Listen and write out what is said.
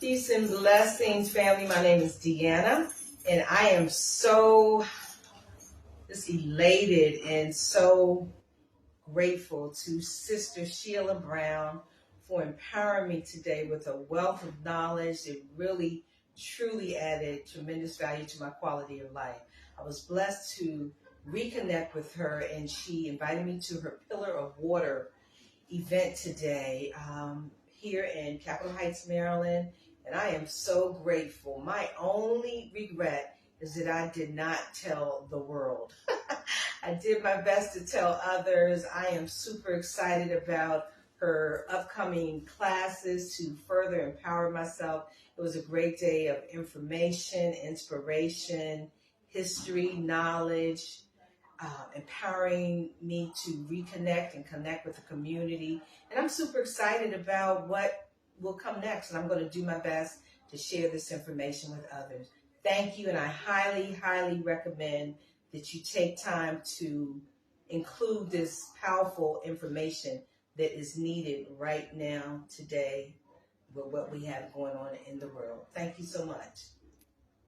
Peace and blessings, family. My name is Deanna, and I am so just elated and so grateful to Sister Sheila Brown for empowering me today with a wealth of knowledge that really, truly added tremendous value to my quality of life. I was blessed to reconnect with her, and she invited me to her Pillar of Water event today here in Capitol Heights, Maryland, and I am so grateful. My only regret is that I did not tell the world. I did my best to tell others. I am super excited about her upcoming classes to further empower myself. It was a great day of information, inspiration, history, knowledge, empowering me to reconnect and connect with the community. And I'm super excited about what will come next. And I'm going to do my best to share this information with others. Thank you. And I highly, highly recommend that you take time to include this powerful information that is needed right now, today, with what we have going on in the world. Thank you so much.